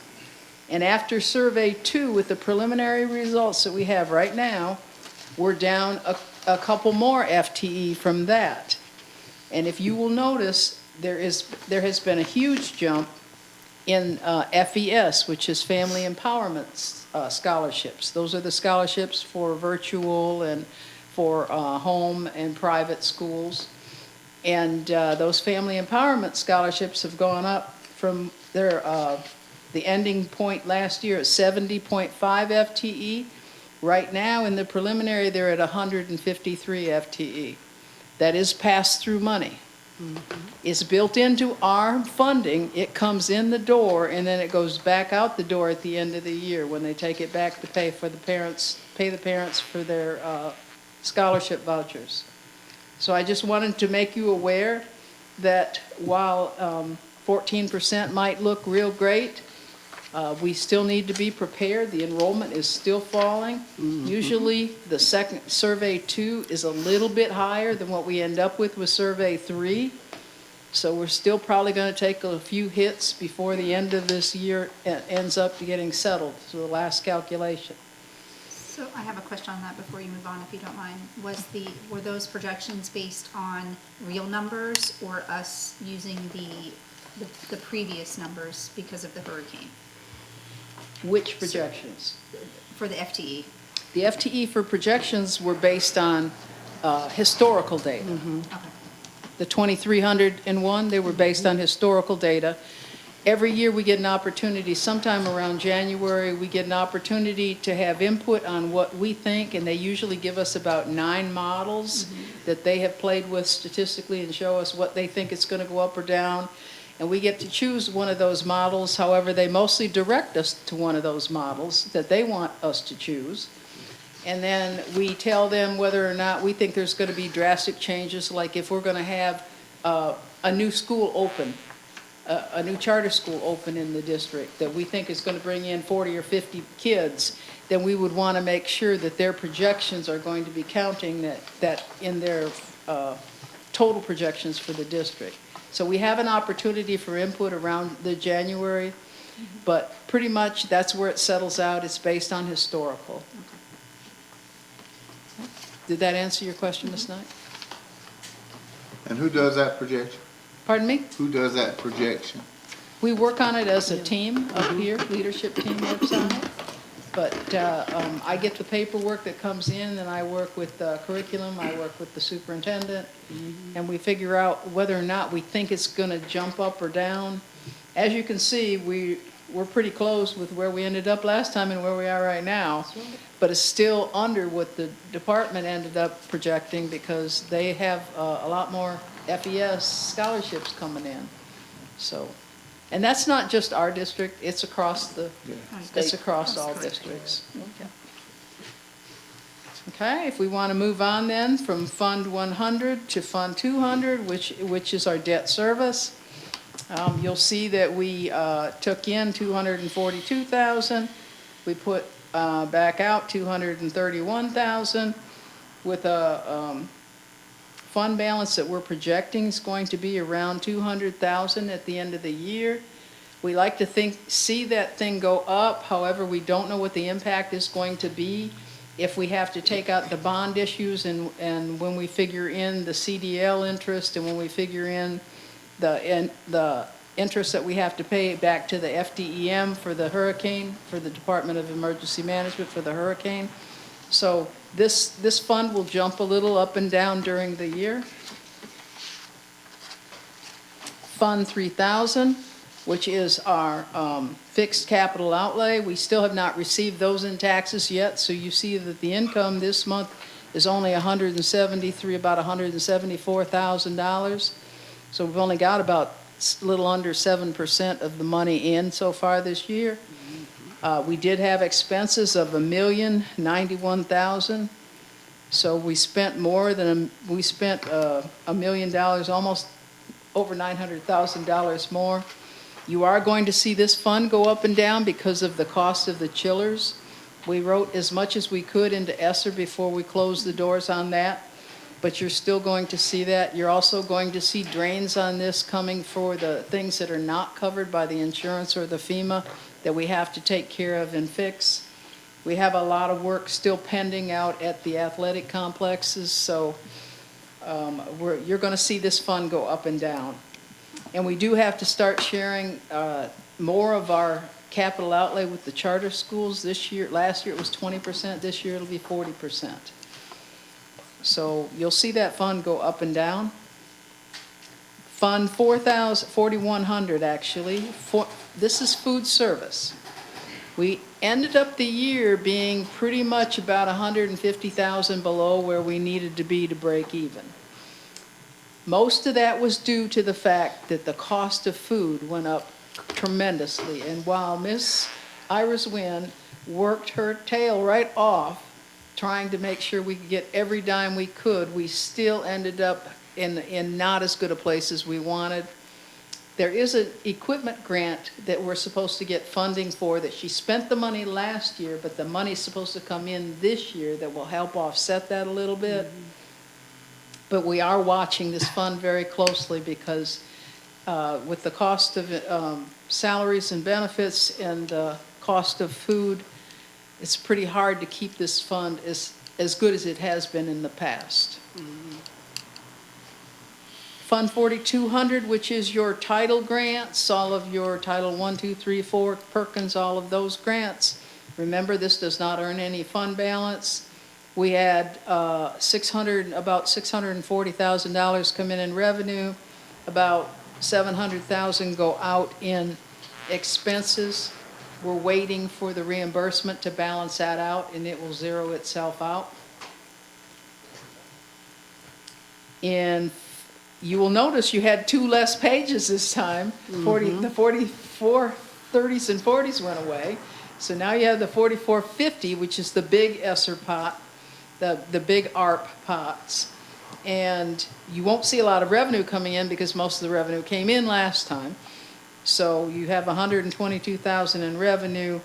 And after survey 2, with the preliminary results that we have right now, we're down a couple more FTE from that. And if you will notice, there has been a huge jump in FES, which is Family Empowerment Scholarships. Those are the scholarships for virtual and for home and private schools. And those Family Empowerment Scholarships have gone up from their the ending point last year at 70.5 FTE. Right now, in the preliminary, they're at 153 FTE. That is pass-through money. It's built into our funding. It comes in the door, and then it goes back out the door at the end of the year when they take it back to pay the parents for their scholarship vouchers. So I just wanted to make you aware that while 14% might look real great, we still need to be prepared. The enrollment is still falling. Usually, the second survey 2 is a little bit higher than what we end up with survey 3. So we're still probably going to take a few hits before the end of this year ends up getting settled to the last calculation. So I have a question on that before you move on, if you don't mind. Were those projections based on real numbers or us using the previous numbers because of the hurricane? Which projections? For the FTE? The FTE for projections were based on historical data. Okay. The 2,301, they were based on historical data. Every year we get an opportunity, sometime around January, we get an opportunity to have input on what we think, and they usually give us about 9 models that they have played with statistically and show us what they think it's going to go up or down. And we get to choose one of those models. However, they mostly direct us to one of those models that they want us to choose. And then we tell them whether or not we think there's going to be drastic changes, like if we're going to have a new school open, a new charter school open in the district that we think is going to bring in 40 or 50 kids, then we would want to make sure that their projections are going to be counting that in their total projections for the district. So we have an opportunity for input around the January, but pretty much that's where it settles out. It's based on historical. Did that answer your question, Ms. Knight? And who does that projection? Pardon me? Who does that projection? We work on it as a team up here, leadership team works on it. But I get the paperwork that comes in, and I work with the curriculum, I work with the superintendent, and we figure out whether or not we think it's going to jump up or down. As you can see, we're pretty close with where we ended up last time and where we are right now, but it's still under what the department ended up projecting because they have a lot more FES scholarships coming in. So. And that's not just our district, it's across it's across all districts. Okay, if we want to move on then from Fund 100 to Fund 200, which is our debt service, you'll see that we took in $242,000. We put back out $231,000 with a fund balance that we're projecting is going to be around $200,000 at the end of the year. We like to see that thing go up. However, we don't know what the impact is going to be if we have to take out the bond issues and when we figure in the CDL interest and when we figure in the interest that we have to pay back to the FDEM for the hurricane, for the Department of Emergency Management for the hurricane. So this fund will jump a little up and down during the year. Fund 3000, which is our fixed capital outlay. We still have not received those in taxes yet, so you see that the income this month is only about $174,000. So we've only got about a little under 7% of the money in so far this year. We did have expenses of $1,091,000. So we spent $1 million, almost over $900,000 more. You are going to see this fund go up and down because of the cost of the chillers. We wrote as much as we could into ESSER before we closed the doors on that, but you're still going to see that. You're also going to see drains on this coming for the things that are not covered by the insurance or the FEMA that we have to take care of and fix. We have a lot of work still pending out at the athletic complexes, so you're going to see this fund go up and down. And we do have to start sharing more of our capital outlay with the charter schools this year. Last year it was 20%, this year it'll be 40%. So you'll see that fund go up and down. Fund 4,100 actually, this is food service. We ended up the year being pretty much about 150,000 below where we needed to be to break even. Most of that was due to the fact that the cost of food went up tremendously. And while Miss Iris Wynn worked her tail right off trying to make sure we could get every dime we could, we still ended up in not as good a place as we wanted. There is an equipment grant that we're supposed to get funding for that she spent the money last year, but the money's supposed to come in this year that will help offset that a little bit. Mm-hmm. But we are watching this fund very closely because with the cost of salaries and benefits and cost of food, it's pretty hard to keep this fund as good as it has been in the past. Mm-hmm. Fund 4200, which is your title grants, all of your Title 1, 2, 3, 4, Perkins, all of those grants. Remember, this does not earn any fund balance. We had about $640,000 come in revenue, about $700,000 go out in expenses. We're waiting for the reimbursement to balance that out, and it will zero itself out. And you will notice you had 2 less pages this time. Mm-hmm. The 44 30s and 40s went away. So now you have the 4450, which is the big ESSER pot, the big ARP pots. And you won't see a lot of revenue coming in because most of the revenue came in last time. So you have 122,000 in revenue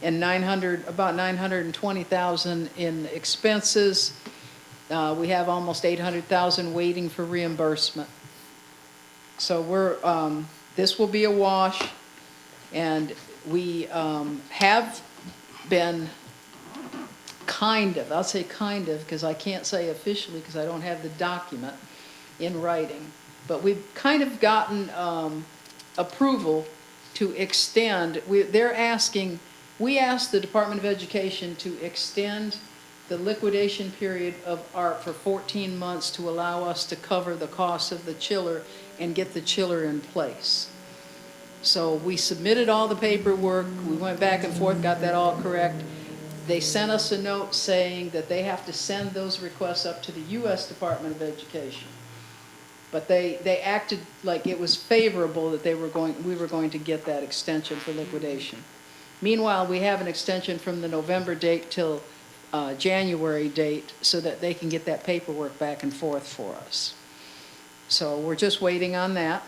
and about 920,000 in expenses. We have almost 800,000 waiting for reimbursement. So this will be a wash, and we have been I'll say kind of, because I can't say officially because I don't have the document in writing, but we've kind of gotten approval to extend. We asked the Department of Education to extend the liquidation period of ARP for 14 months to allow us to cover the cost of the chiller and get the chiller in place. So we submitted all the paperwork, we went back and forth, got that all correct. They sent us a note saying that they have to send those requests up to the U.S. Department of Education. But they acted like it was favorable that we were going to get that extension for liquidation. Meanwhile, we have an extension from the November date till January date so that they can get that paperwork back and forth for us. So we're just waiting on that.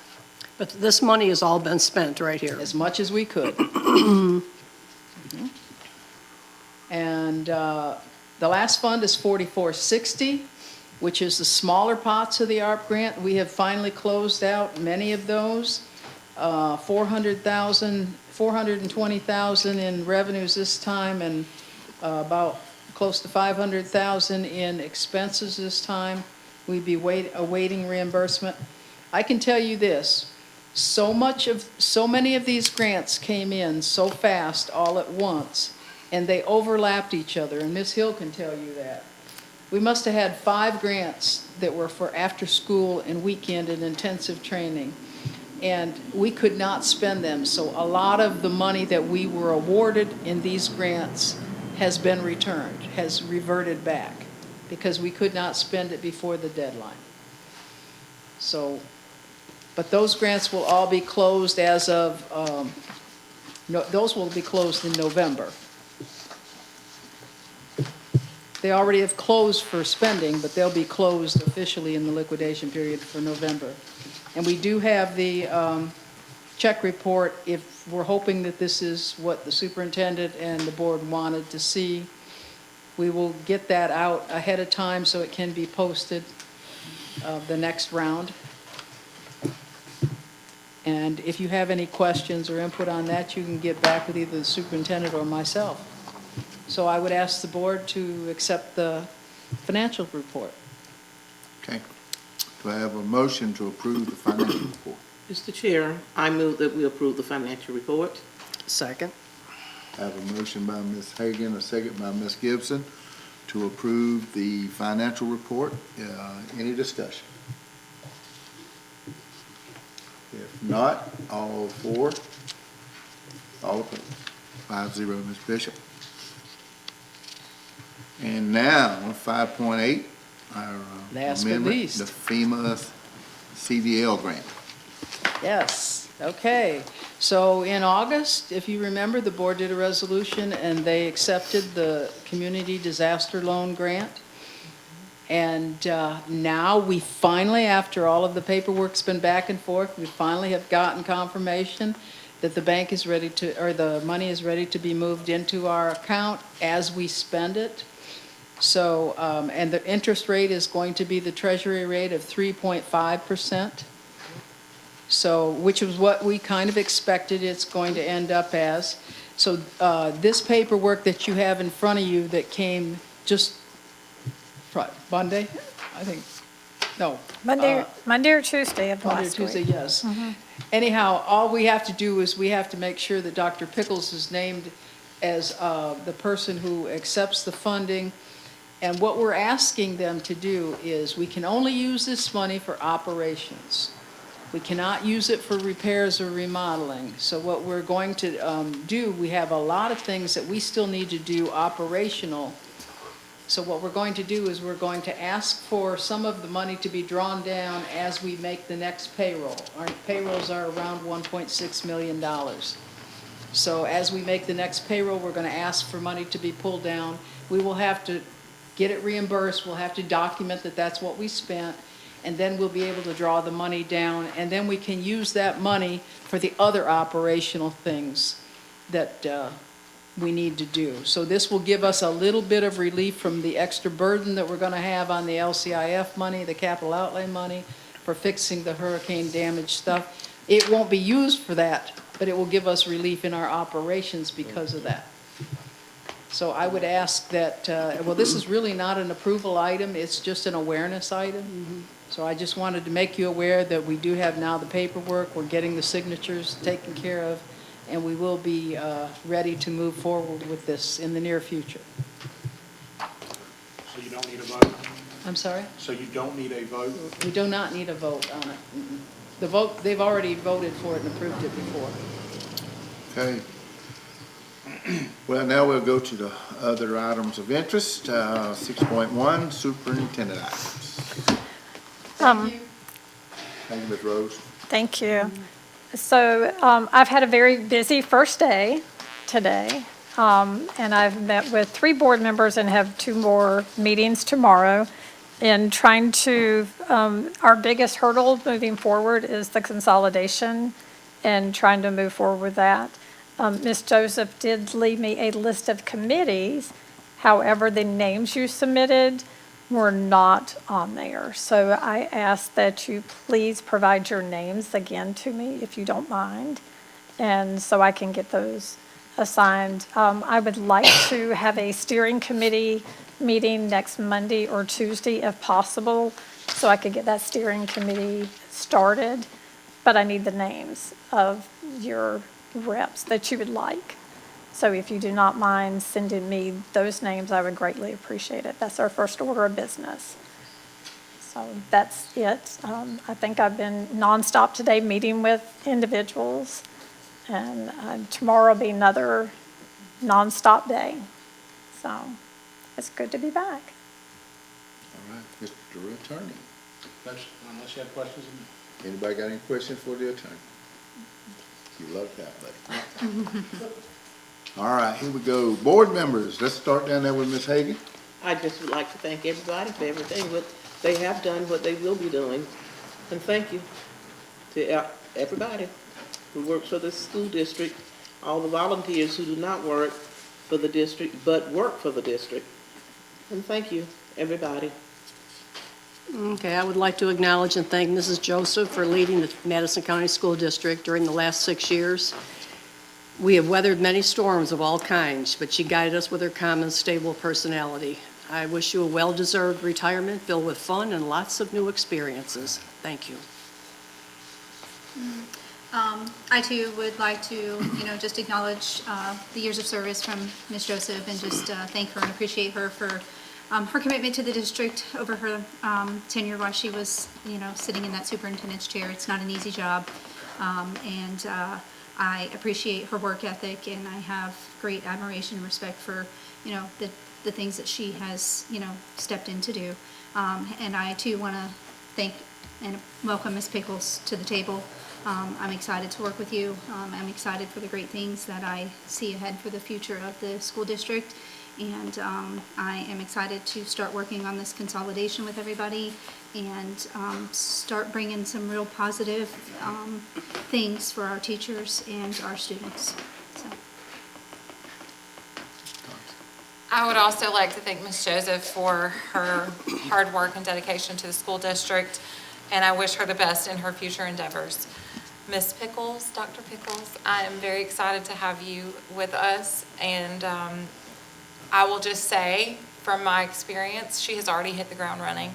But this money has all been spent right here. As much as we could. Mm-hmm. And the last fund is 4460, which is the smaller pots of the ARP grant. We have finally closed out many of those. 420,000 in revenues this time, and about close to 500,000 in expenses this time. We'd be awaiting reimbursement. I can tell you this, so many of these grants came in so fast all at once, and they overlapped each other, and Ms. Hill can tell you that. We must have had 5 grants that were for after school and weekend and intensive training, and we could not spend them. So a lot of the money that we were awarded in these grants has been returned, has reverted back, because we could not spend it before the deadline. So, but those grants will all be closed as of, those will be closed in November. They already have closed for spending, but they'll be closed officially in the liquidation period for November. And we do have the check report, if we're hoping that this is what the superintendent and the board wanted to see. We will get that out ahead of time so it can be posted the next round. And if you have any questions or input on that, you can get back with either the superintendent or myself. So I would ask the board to accept the financial report. Okay. Do I have a motion to approve the financial report? Mr. Chair, I move that we approve the financial report. Second. I have a motion by Ms. Hagan, a second by Ms. Gibson to approve the financial report. Any discussion? If not, all for, all opposed. 5-0, Ms. Bishop. And now, 5.8, our Last but amendment, least. the FEMA CDL grant. Yes, okay. So in August, if you remember, the board did a resolution and they accepted the community disaster loan grant. And now we finally, after all of the paperwork's been back and forth, we finally have gotten confirmation that the bank is ready to, or the money is ready to be moved into our account as we spend it. So, and the interest rate is going to be the treasury rate of 3.5%. So, which is what we kind of expected it's going to end up as. So, this paperwork that you have in front of you that came just Monday, I think, no. Monday or Tuesday of Monday or last week. Tuesday, yes. Anyhow, all we have to do is we have to make sure that Dr. Pickles is named as the person who accepts the funding. And what we're asking them to do is we can only use this money for operations. We cannot use it for repairs or remodeling. So what we're going to do, we have a lot of things that we still need to do operational. So what we're going to do is we're going to ask for some of the money to be drawn down as we make the next payroll. Our payrolls are around $1.6 million. So as we make the next payroll, we're going to ask for money to be pulled down. We will have to get it reimbursed. We'll have to document that that's what we spent. And then we'll be able to draw the money down. And then we can use that money for the other operational things that we need to do. So this will give us a little bit of relief from the extra burden that we're going to have on the LCIF money, the capital outlay money, for fixing the hurricane damage stuff. It won't be used for that, but it will give us relief in our operations because of that. So I would ask that, well, this is really not an approval item, it's just an awareness item. So I just wanted to make you aware that we do have now the paperwork, we're getting the signatures taken care of, and we will be ready to move forward with this in the near future. So you don't need a vote? I'm sorry? So you don't need a vote? We do not need a vote on it. The vote, they've already voted for it and approved it before. Okay. Well, now we'll go to the other items of interest. 6.1, superintendent items. Thank you, Ms. Rose. Thank you. So I've had a very busy first day today, and I've met with 3 board members and have 2 more meetings tomorrow. In trying to, our biggest hurdle moving forward is the consolidation and trying to move forward with that. Ms. Joseph did leave me a list of committees. However, the names you submitted were not on there. So I ask that you please provide your names again to me, if you don't mind, and so I can get those assigned. I would like to have a steering committee meeting next Monday or Tuesday if possible, so I could get that steering committee started, but I need the names of your reps that you would like. So if you do not mind sending me those names, I would greatly appreciate it. That's our first order of business. So that's it. I think I've been nonstop today meeting with individuals, and tomorrow will be another nonstop day. So it's good to be back. All right, Mr. Attorney. Unless you have questions. Anybody got any questions for the attorney? You love that, buddy. All right, here we go. Board members, let's start down there with Ms. Hagan. I just would like to thank everybody for everything, what they have done, what they will be doing. And thank you to everybody who works for the school district, all the volunteers who do not work for the district, but work for the district. And thank you, everybody. Okay, I would like to acknowledge and thank Mrs. Joseph for leading the Madison County School District during the last 6 years. We have weathered many storms of all kinds, but she guided us with her calm and stable personality. I wish you a well-deserved retirement filled with fun and lots of new experiences. Thank you. I too would like to, just acknowledge the years of service from Ms. Joseph and just thank her and appreciate her for her commitment to the district over her tenure while she was, sitting in that superintendent's chair. It's not an easy job. And I appreciate her work ethic, and I have great admiration and respect for, the things that she has, stepped in to do. And I too want to thank and welcome Ms. Pickles to the table. I'm excited to work with you. I'm excited for the great things that I see ahead for the future of the school district. And I am excited to start working on this consolidation with everybody and start bringing some real positive things for our teachers and our students. So. I would also like to thank Ms. Joseph for her hard work and dedication to the school district, and I wish her the best in her future endeavors. Ms. Pickles, Dr. Pickles, I am very excited to have you with us, and I will just say, from my experience, she has already hit the ground running.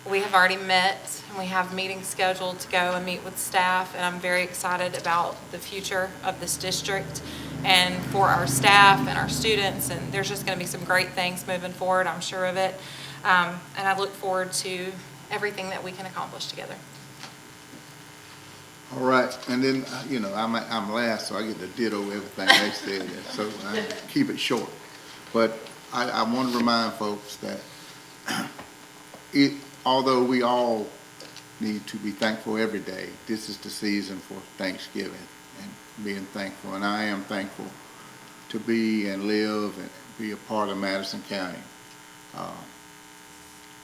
We have already met, and we have meetings scheduled to go and meet with staff, and I'm very excited about the future of this district and for our staff and our students, and there's just going to be some great things moving forward, I'm sure of it. And I look forward to everything that we can accomplish together. All right, and then, I'm last, so I get to ditto everything they said, so I keep it short. But I want to remind folks that although we all need to be thankful every day, this is the season for Thanksgiving and being thankful. And I am thankful to be and live and be a part of Madison County.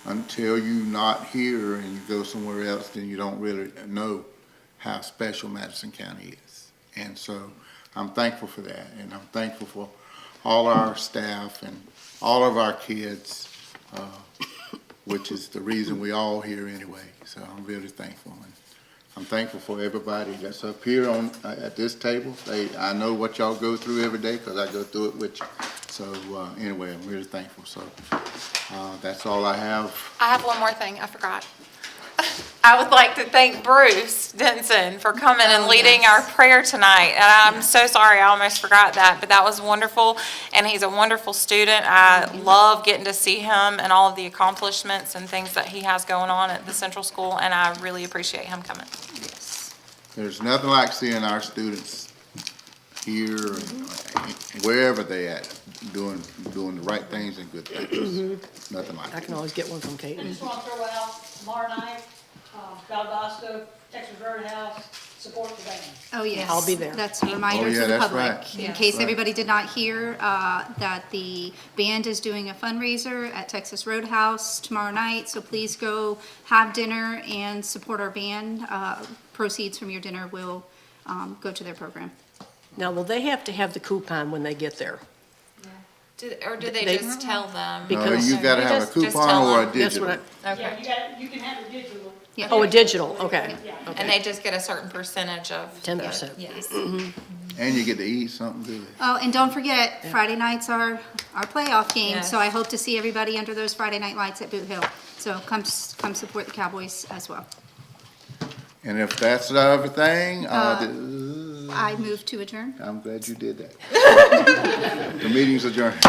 Until you're not here and you go somewhere else, then you don't really know how special Madison County is. And so I'm thankful for that, and I'm thankful for all our staff and all of our kids, which is the reason we all here anyway. So I'm really thankful. And I'm thankful for everybody that's up here at this table. I know what y'all go through every day because I go through it with you. So anyway, I'm really thankful. So that's all I have. I have one more thing I forgot. I would like to thank Bruce Denson for coming and leading our prayer tonight. And I'm so sorry, I almost forgot that, but that was wonderful. And he's a wonderful student. I love getting to see him and all of the accomplishments and things that he has going on at the Central School, and I really appreciate him coming. Yes. There's nothing like seeing our students here and wherever they at, doing the right things and good things. Nothing like it. I can always get one from Kate. I just want to throw out tomorrow night, Valdosta, Texas Roadhouse, support the band. Oh, yes. I'll be there. That's a reminder to the that's public. right. In case everybody did not hear, that the band is doing a fundraiser at Texas Roadhouse tomorrow night, so please go have dinner and support our band. Proceeds from your dinner will go to their program. Now, will they have to have the coupon when they get there? Or do they They- just tell them? No, Because- you gotta have a Just coupon tell or a them. That's what digital. I, Okay. You can have it digital. Yeah. oh, a digital, okay. And they just get a certain percentage of. 10%. Yes. And you get to eat something good. Oh, and don't forget, Friday nights are our playoff game, Yes. so I hope to see everybody under those Friday night lights at Boot Hill. So come support the Cowboys as well. And if that's everything, I move to adjourn. I'm glad you did that. The meeting's adjourned.